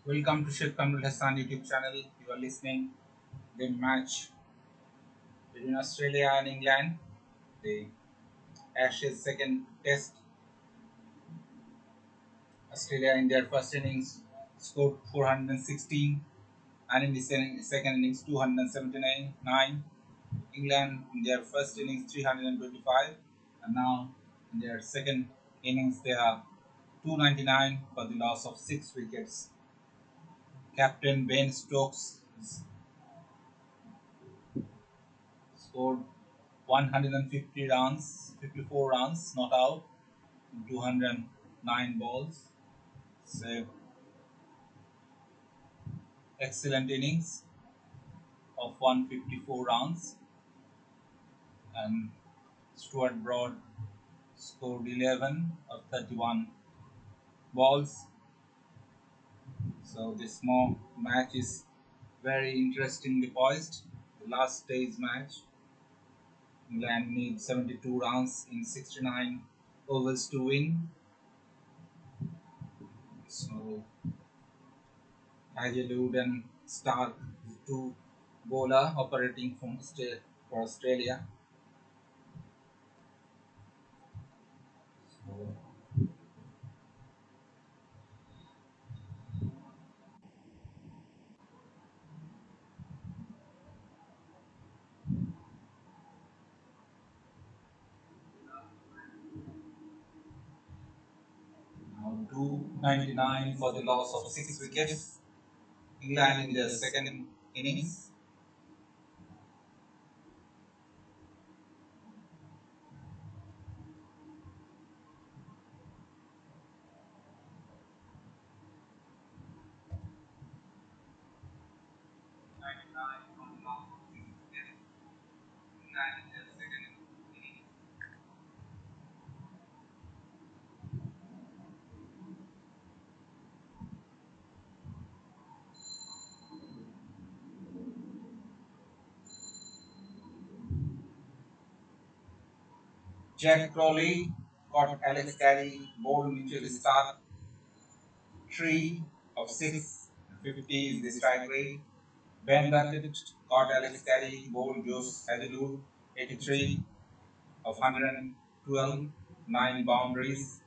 Welcome to Sheikh Kamrul Hassan YouTube channel. You are listening the match between Australia and England. The Ashes second test. Australia in their first innings scored 416 and in the second innings 279. England in their first innings 325 and now in their second innings they are 299 for the loss of 6 wickets. Captain Ben Stokes scored 150 runs, 54 runs, not out, 209 balls. So excellent innings of 154 runs, and Stuart Broad scored 11 of 31 balls. So this more match is very interestingly poised. The last day's match, England needs 72 runs in 69 overs to win. So Hazelwood and Stark, two bowler operating for Australia. So now 299 for the loss of 6 wickets. England in the second innings. Jack Crowley caught Alex Carey, bowled Mitchell Stark, 3 of 6, 50 is the strike rate. Ben Duckett caught Alex Carey, bowled Josh Hazlewood, 83 of 112, 9 boundaries,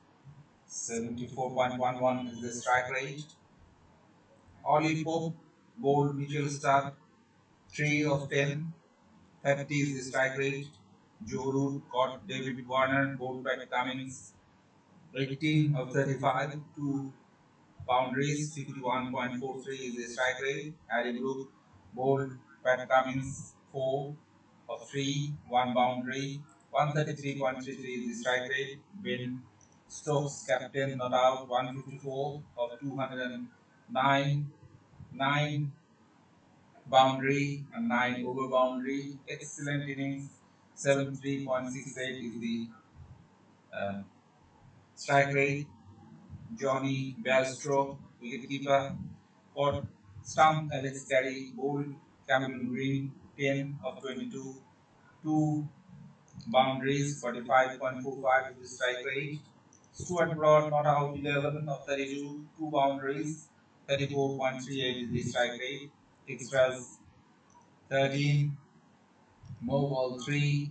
74.11 is the strike rate. Ollie Pope bowled Mitchell Stark, 3 of 10, 30 is the strike rate. Joe Root caught David Warner, bowled by Cummins, 18 of 35, 2 boundaries, 51.43 is the strike rate. Harry Brook bowled Pat Cummins, 4 of 3, 1 boundary, 133.33 is the strike rate. Ben Stokes, captain, not out, 154 of 209, 9 boundary and 9 over boundary. Excellent innings, 73.68 is the uh, strike rate. Johnny Bairstow, wicketkeeper, caught stump Alex Carey, bowled Cameron Green, 10 of 22, 2 boundaries, 45.45 is the strike rate. Stuart Broad not out, 11 of 32, 2 boundaries, 34.38 is the strike rate. Extras 13, no ball 3,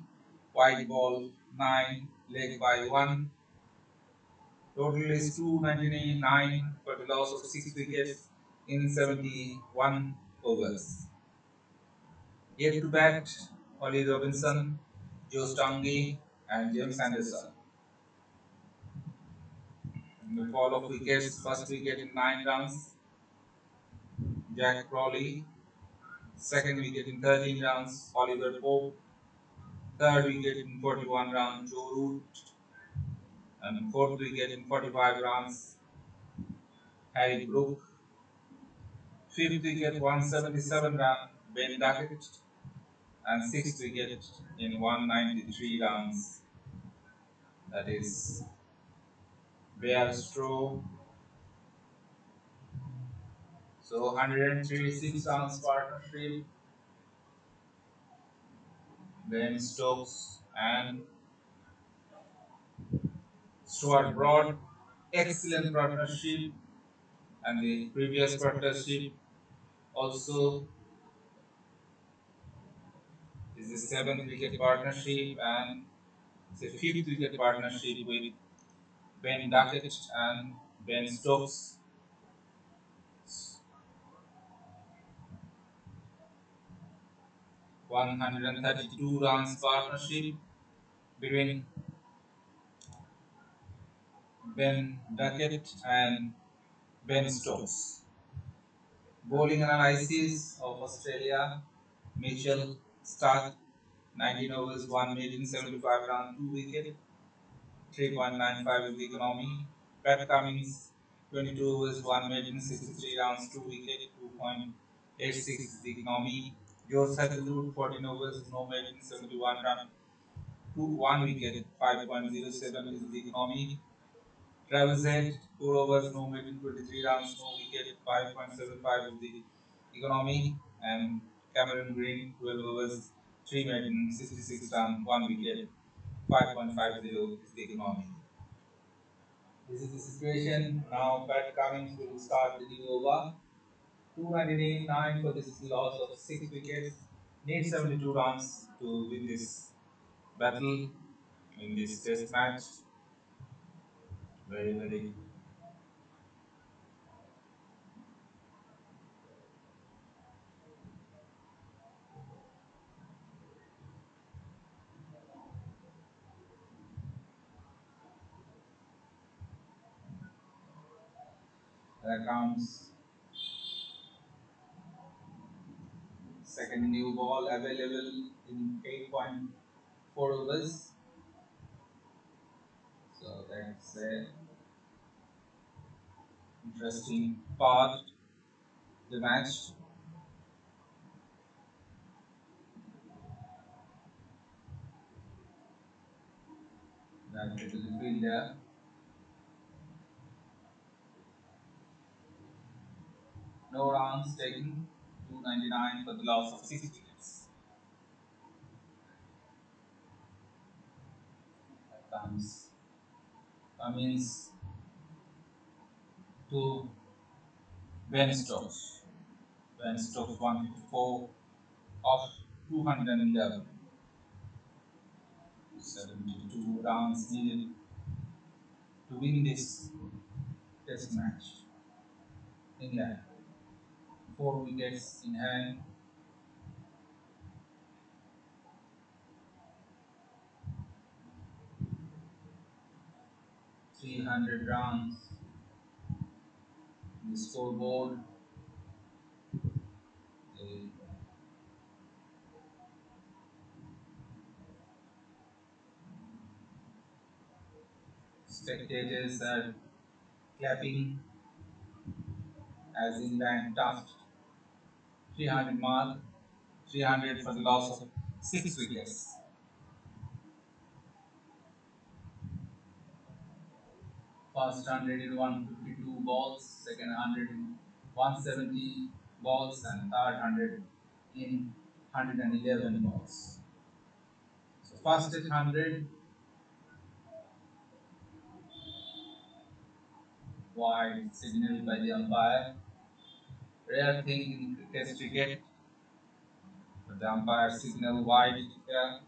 wide ball 9, leg by 1. Total is 299 for the loss of 6 wickets in 71 overs. Yet to bat, Ollie Robinson, Joe Stange, and James Anderson. In the fall of wickets, first wicket in 9 runs, Jack Crawley. Second wicket in 13 runs, Oliver Pope. Third wicket in 41 runs, Joe Root. And fourth wicket in 45 runs, Harry Brook. Fifth wicket, 177 runs, Ben Duckett. And sixth wicket in 193 runs, that is Bairstow. So 136 runs partnership, Ben Stokes and Stuart Broad. Excellent partnership. and the previous partnership also is the seventh wicket partnership and the fifth wicket partnership with Ben Duckett and Ben Stokes. 132 runs partnership between Ben Duckett and Ben Stokes. Bowling analysis of Australia: Mitchell Starc, 19 overs, 1 maiden, 75 runs, 2 wicket, 3.95 is the economy. Pat Cummins, 22 overs, 1 maiden, 63 runs, 2 wicket, 2.86 is the economy. George Hazlewood, 14 overs, no maiden, 71 runs, 1 wicket, 5.07 is the economy. Travis Head, 4 overs, no maiden, 23 runs, no wicket, 5.75 is the economy. And Cameron Green, 12 overs, 3 maiden, 66 runs, 1 wicket, 5.50 is the economy. This is the situation. Now Pat Cummins will start the new over. 299 for this loss of 6 wickets. Need 72 runs to win this battle in this test match. Very There comes second new ball available in 8.4 overs. So that's a interesting part of the match. That to the fielder. No runs taken. 299 for the loss of 6 wickets. That comes Cummins to Ben Stokes. Ben Stokes 154 of 211. 72 runs needed to win this test match. England 4 wickets in hand. 300 runs. The scoreboard. The spectators are clapping as England touched 300 mark. 300 for the loss of 6 wickets. First 100 in 152 balls, second 100 in 170 balls, and third 100 in 111 balls. So first at 100, wide signal by the umpire. Rare thing in Test cricket, but the umpire signal wide here.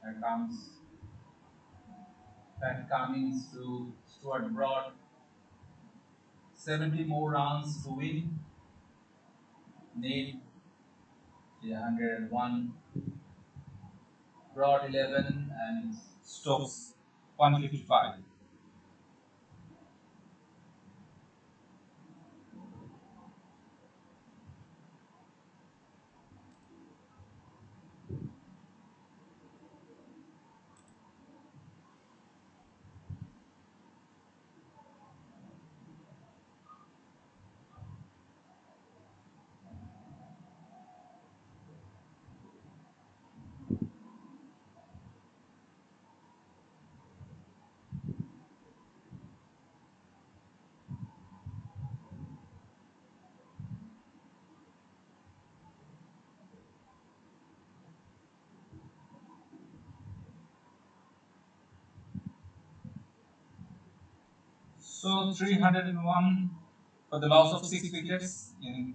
Here comes Pat Cummins to Stuart Broad. 70 more runs to win. Need 301. Broad 11 and Stokes 155. So 301 for the loss of 6 wickets in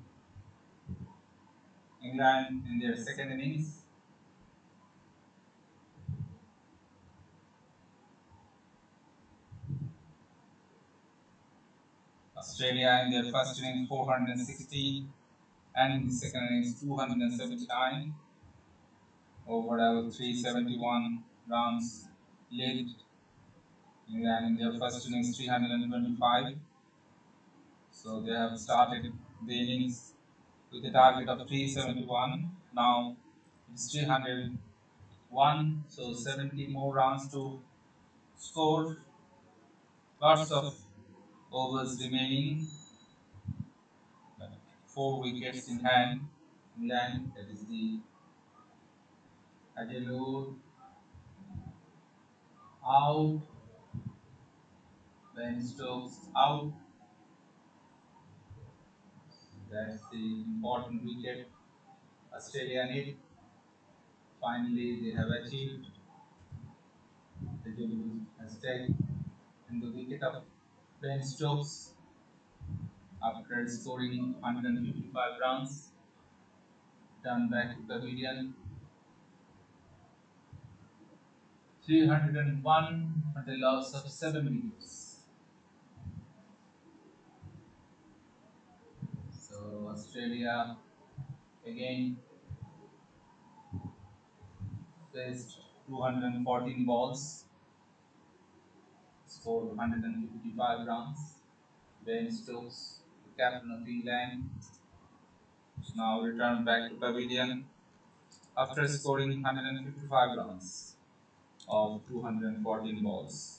England in their second innings. Australia in their first innings 460 and in the second innings 279 over 371 runs led England in their first innings 325. So they have started the innings with a target of 371. Now it's 301, so 70 more runs to score. Lots of overs remaining, 4 wickets in hand. England, that is the Adelur out, Ben Stokes out. That's the important wicket Australia need. Finally, they have achieved. Adelur has taken the wicket of Ben Stokes after scoring 155 runs. Done back to pavilion. 301 for the loss of 7 wickets. So Australia again faced 214 balls, scored 155 runs. Ben Stokes, the captain of England, is now returned back to pavilion after scoring 155 runs of 214 balls.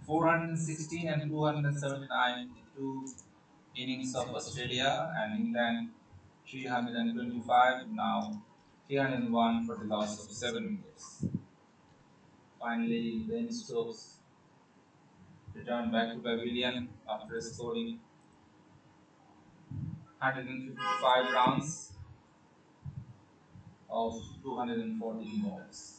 416 and 279, two innings of Australia and England 325, now 301 for the loss of 7 wickets. Finally, Ben Stokes returned back to pavilion after scoring 155 runs of 214 balls.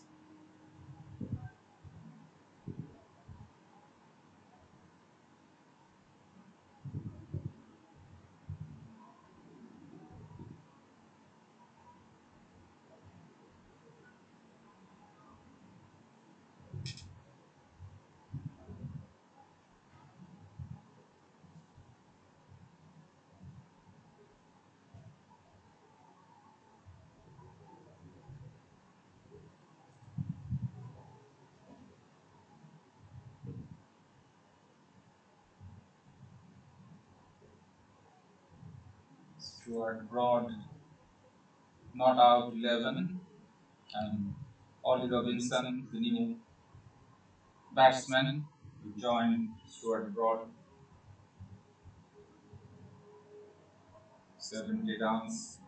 Stuart Broad not out 11, and Ollie Robinson, the new batsman who joined Stuart Broad, 70 runs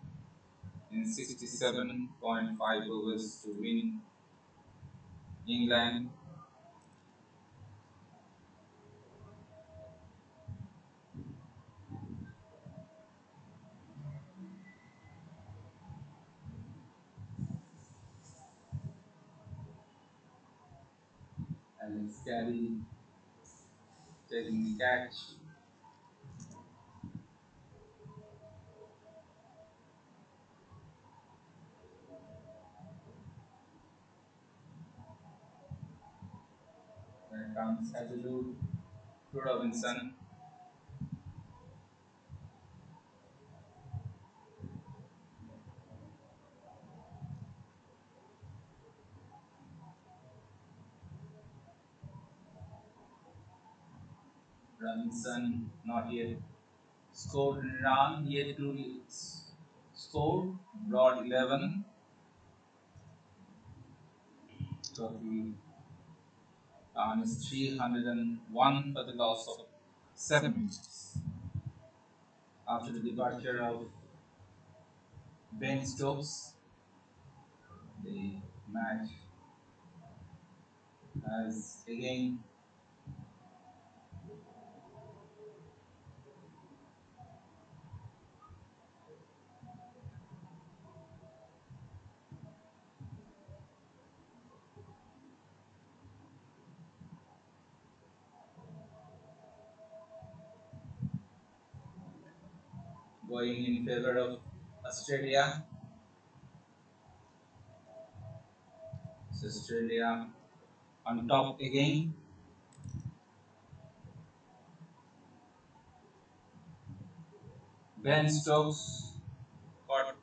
in 67.5 overs to win England. Alex Carey taking the catch. There comes Hazlewood to Robinson. Robinson not yet scored a run, yet to score. Broad 11. Total run is 301 for the loss of 7 wickets. After the departure of Ben Stokes, the match has again going in favor of Australia. So Australia on top again. Ben Stokes got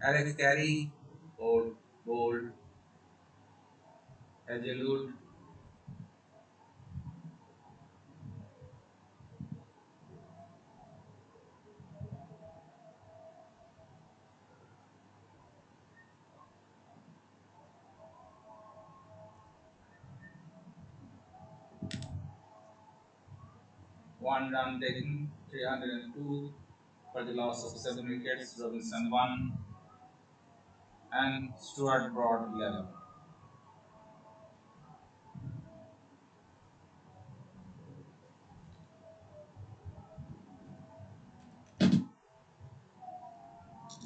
Alex Carey, Bold, Bold, Hazelwood, 1 run taken, 302 for the loss of 7 wickets. Robinson 1 and Stuart Broad 11.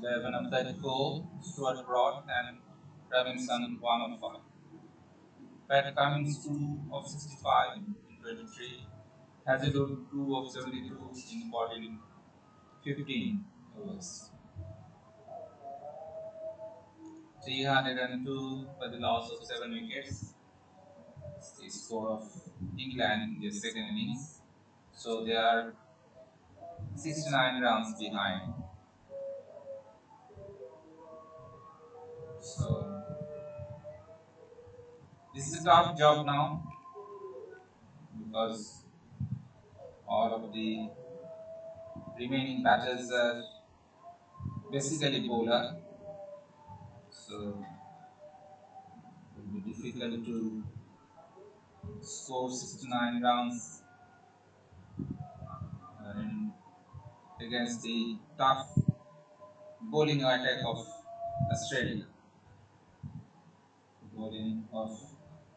Eleven of 34, Stuart Broad and Robinson 1 of 5. Pat Cummins 2 of 65 in 23. Hazelwood 2 of 72 in 14, 15 overs. 302 for the loss of 7 wickets. It's the score of England in the second innings. So they are 69 runs behind. So this is a tough job now because all of the remaining batters are basically bowler. So it will be difficult to score 69 runs in, against the tough bowling attack of Australia. Bowling of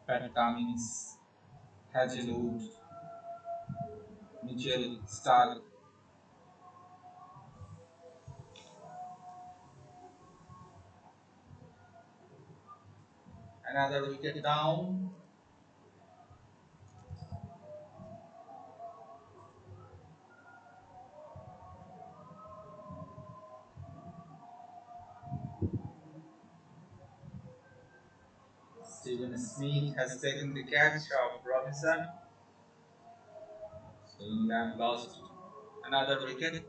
Pat Cummins, Hazelwood, Mitchell Stark. Another wicket down. Stephen Smith has taken the catch of Robinson. So England lost another wicket.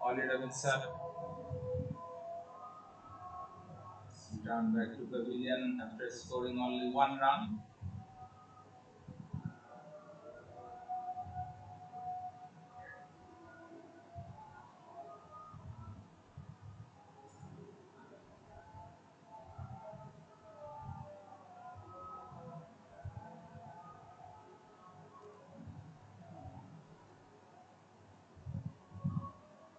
Ollie Robinson returned back to pavilion after scoring only 1 run.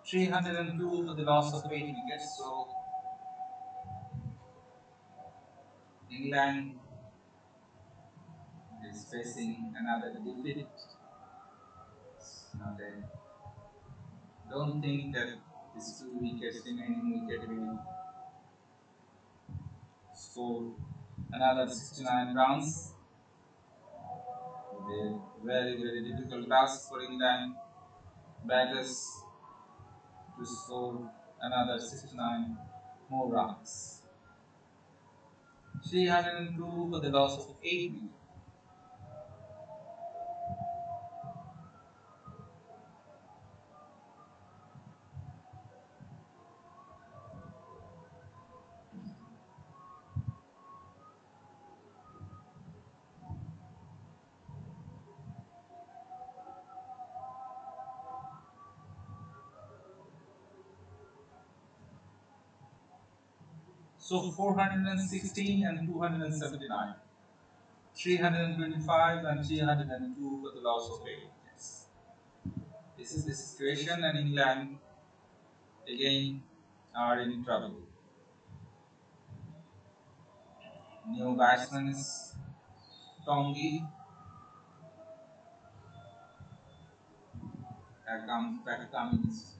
$302 for the loss of 8 wickets. So England is facing another defeat. Not a, don't think that these 2 wickets, remaining wicket will score another 69 runs. A very, very difficult task for England batters to score another 69 more runs. 302 for the loss of 8 wickets. So 416 and 279. 325 and 302 for the loss of 8 wickets. This is the situation, and England again are in trouble. New batsman is Tongi. Pat Cummins.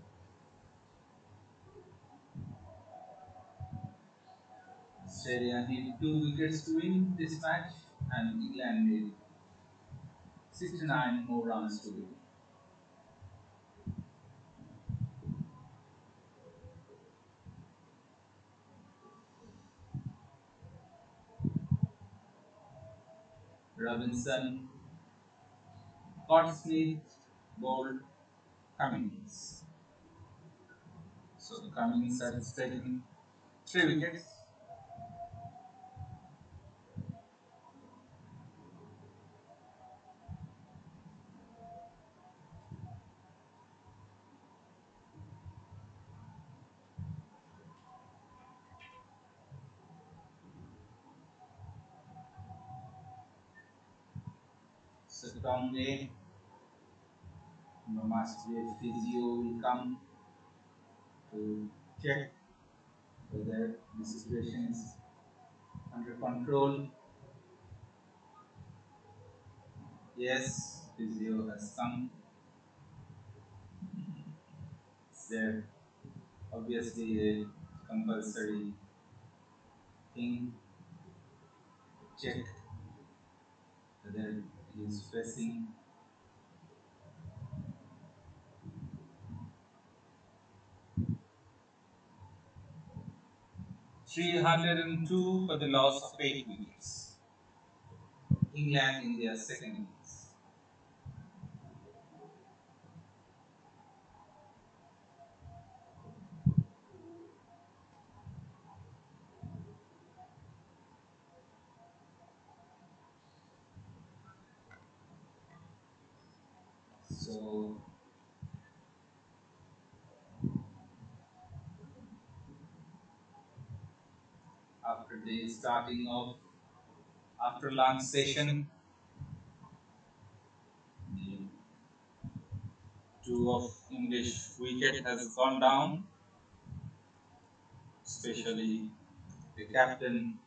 Australia need 2 wickets to win this match, and England need 69 more runs to win. Robinson, Scott Smith, bowled Cummins. So Cummins has taken 3 wickets. So Tonge, Master Physio will come to check whether the situation is under control. Yes, Physio has come. It's there obviously a compulsory thing to check whether he is facing 302 for the loss of 8 wickets. England in their second innings. So after the starting of after lunch session, the two of English wicket has gone down, especially the captain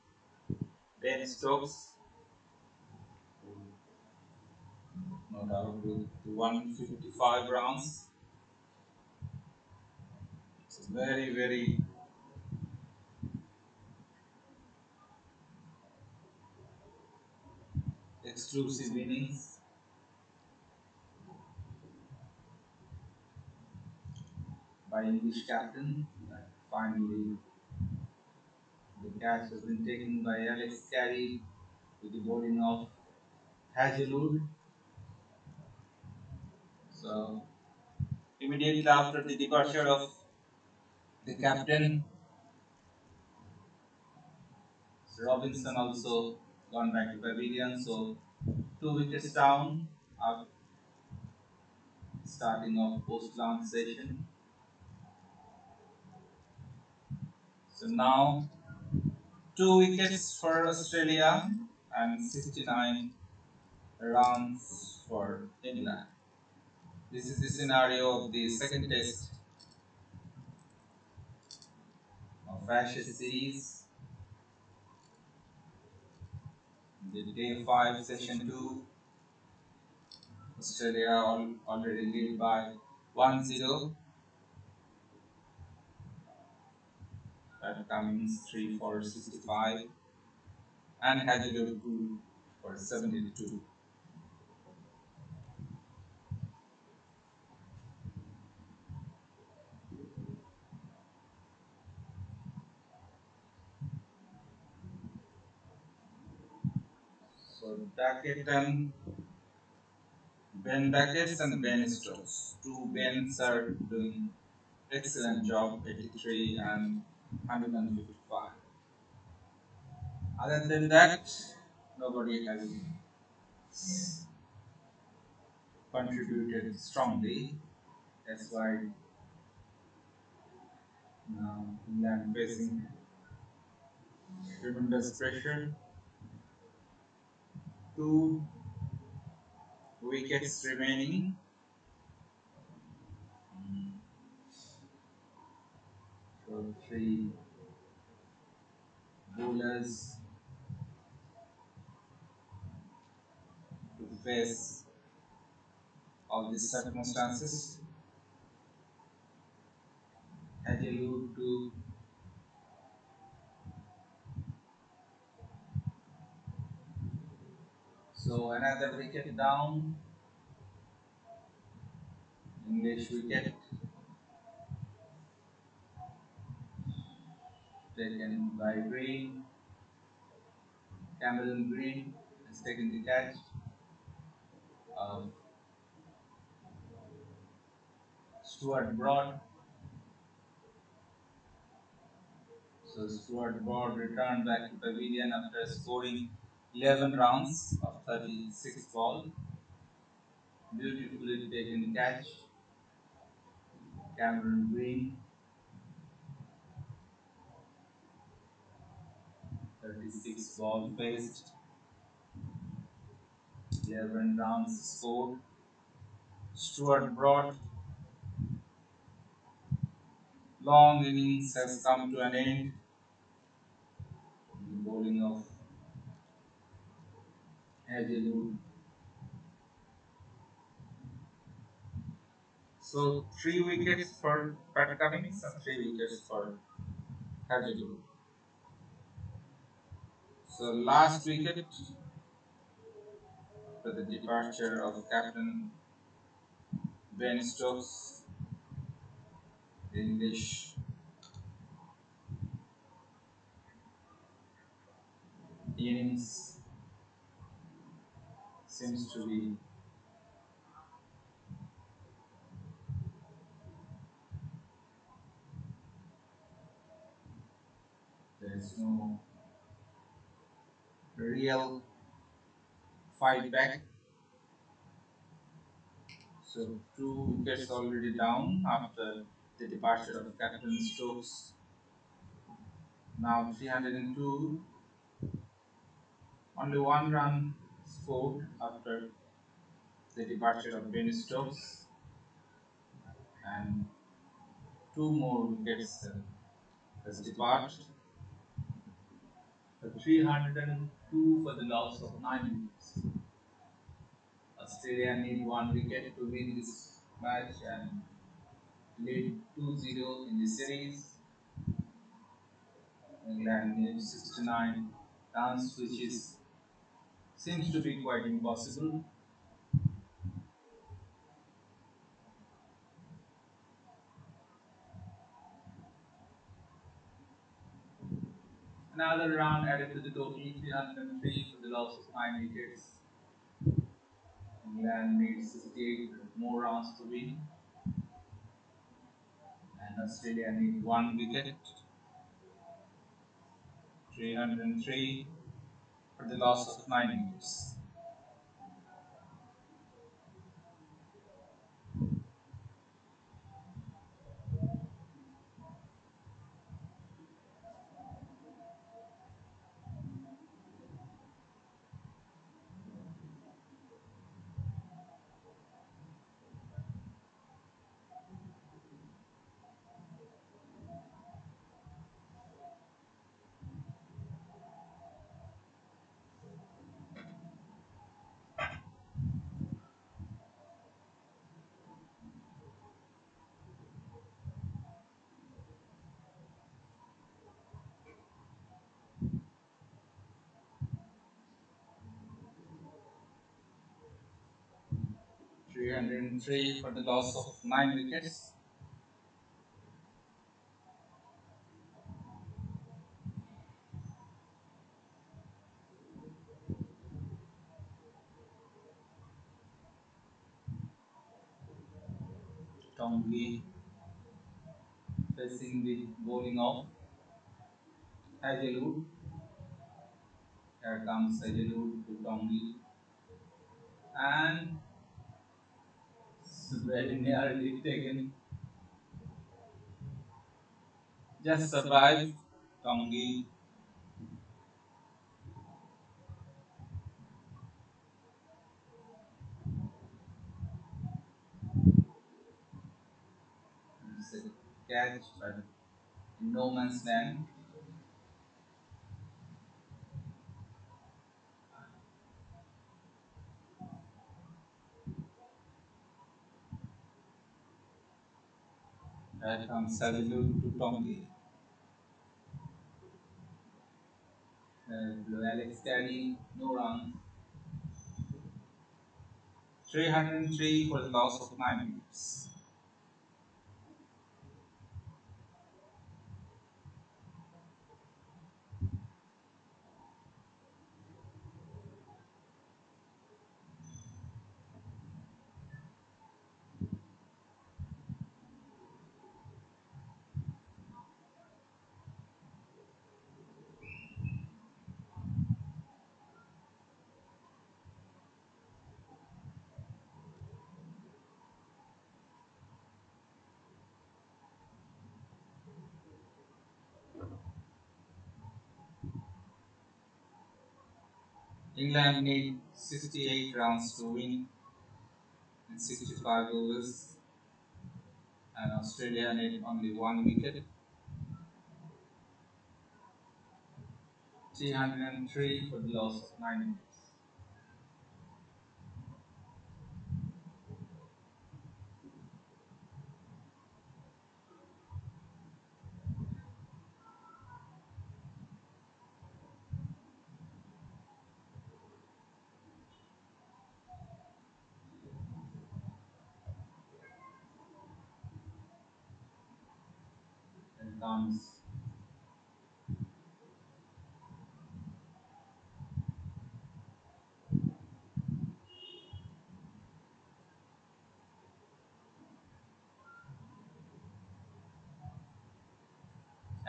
Ben Stokes, no doubt with 155 runs. It's a very, very exclusive innings by English captain. Finally, the catch has been taken by Alex Carey with the bowling of Hazelwood. So immediately after the departure of the captain, Robinson also gone back to pavilion. So 2 wickets down after starting of post-launch session. So now 2 wickets for Australia and 69 runs for England. This is the scenario of the second test of Ashes series. The day 5, session 2, Australia already lead by 1-0. Pat Cummins 3 for 65 and Hazelwood 2 for 72. So Duckett and Ben Duckett and Ben Stokes. Two Bens are doing excellent job, 83 and 155. Other than that, nobody has contributed strongly. That's why now England facing tremendous pressure. 2 wickets remaining. So 3 bowlers to face all these circumstances. Hazelwood to so another wicket down. English wicket taken by Green, Cameron Green, has taken the catch of Stuart Broad. So Stuart Broad returned back to pavilion after scoring 11 rounds of 36 balls. Beautifully taken catch. Cameron Green, 36 ball faced, 11 runs scored. Stuart Broad, long innings has come to an end. The bowling of Hazelwood. So 3 wickets for Pat Cummins and 3 wickets for Hazelwood. So last wicket for the departure of Captain Ben Stokes, the English innings seems to be there is no real fight back. So 2 wickets already down after the departure of Captain Stokes. Now 302, only 1 run scored after the departure of Ben Stokes, and 2 more wickets has departed. So 302 for the loss of 9 wickets. Australia need 1 wicket to win this match and lead 2-0 in the series. England needs 69 runs, which is seems to be quite impossible. Another run added to the total, 303 for the loss of 9 wickets. England needs 68 more runs to win, and Australia need 1 wicket, 303 for the loss of 9 wickets. 303 for the loss of 9 wickets. Tom Lee facing the bowling of Hazelwood. Here comes Hazelwood to Tom Lee, and very nearly taken. Just survived. Tom Lee. It's a catch, but in no man's land. Here comes Hazelwood to Tom Lee. Alex Caddy, no runs. 303 for the loss of 9 wickets. England need 68 rounds to win in 65 overs, and Australia need only one wicket. 303 for the loss of 9 wickets. And comes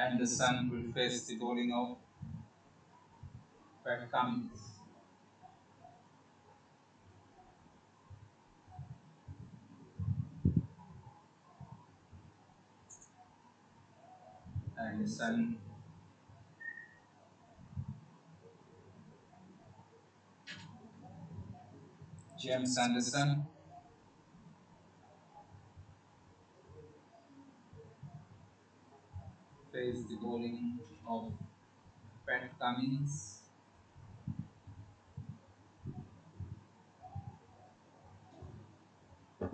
Anderson will face the bowling of Pat Cummins. Anderson, James Anderson face the bowling of Pat Cummins.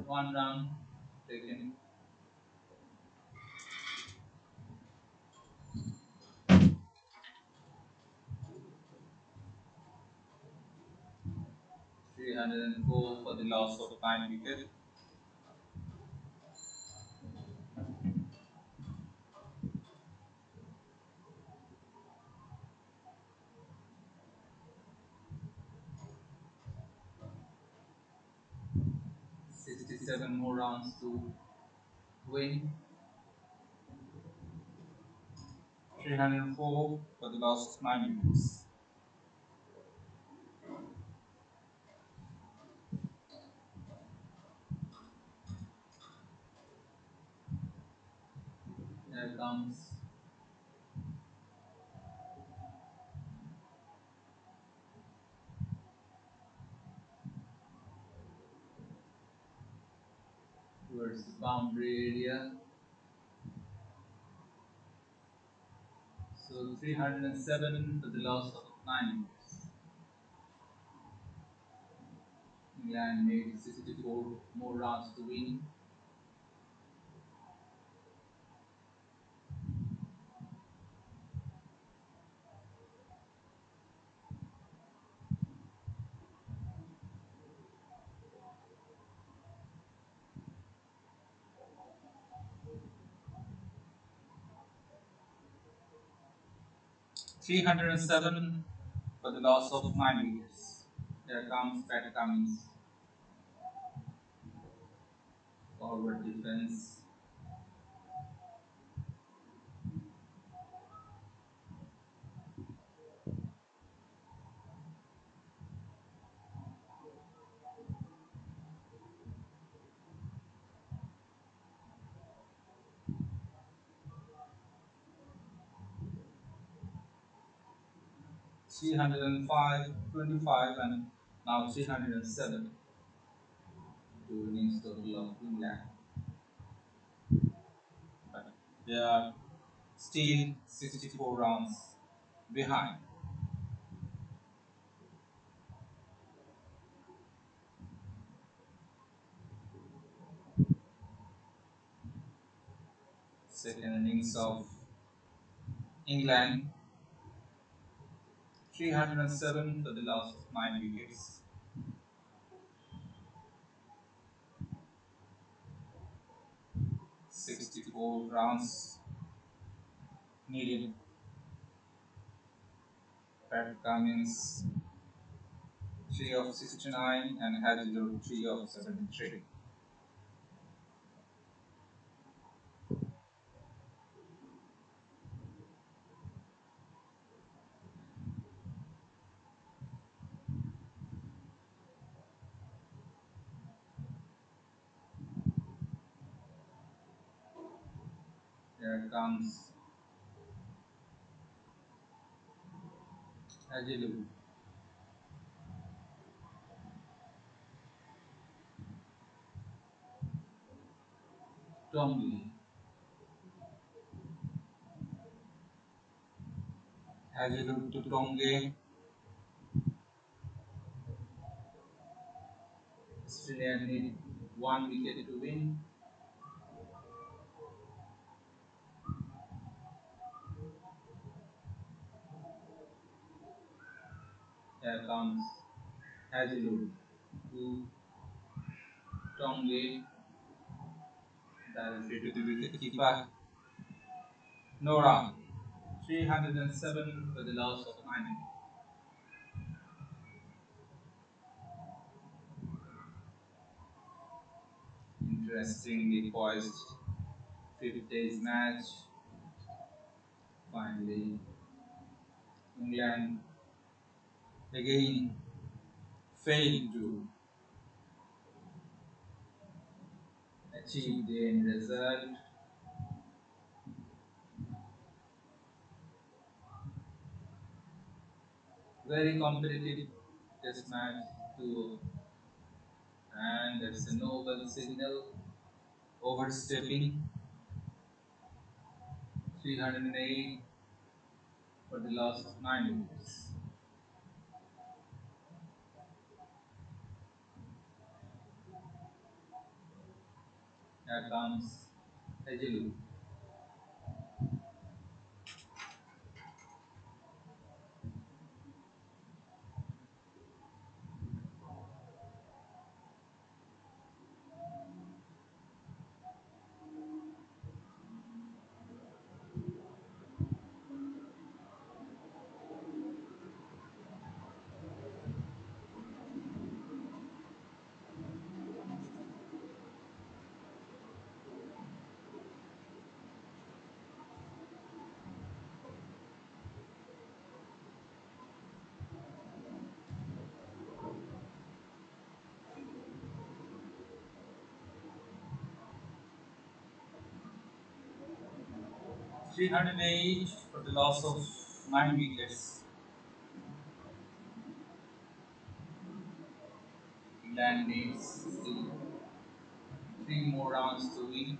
One run taken. 304 for the loss of 9 wickets. 67 more rounds to win. 304 for the loss of 9 wickets. Here comes towards the boundary area. So 307 for the loss of 9 wickets. England made 64 more runs to win. $307 for the loss of 9 wickets. Here comes Pat Cummins. Forward defense. $305, 25, and now 307. Two innings total of England. But they are still 64 runs behind. Second innings of England. 307 for the loss of 9 wickets. 64 runs needed. Pat Cummins 3 of 69 and Hazlewood 3 of 73. Here comes Hazlewood. Tongli. Hazelwood to Tonge. Australia need 1 wicket to win. Here comes Hazelwood to Tonge. Directly to the wicket keeper. No run. 307 for the loss of 9. Interestingly poised fifth day's match. Finally, England again failed to achieve the end result. Very competitive test match too, and that's a noble signal. Overstepping 308 for the loss of 9 wickets. Here comes Hazelwood. 308 for the loss of 9 wickets. England needs still 3 more rounds to win.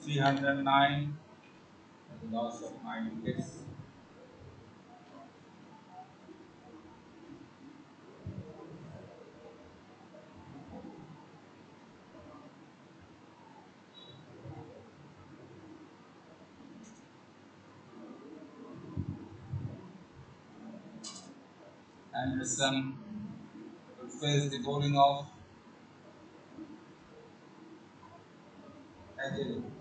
Three hundred nine for the loss of 9 wickets. Anderson will face the bowling of Agile.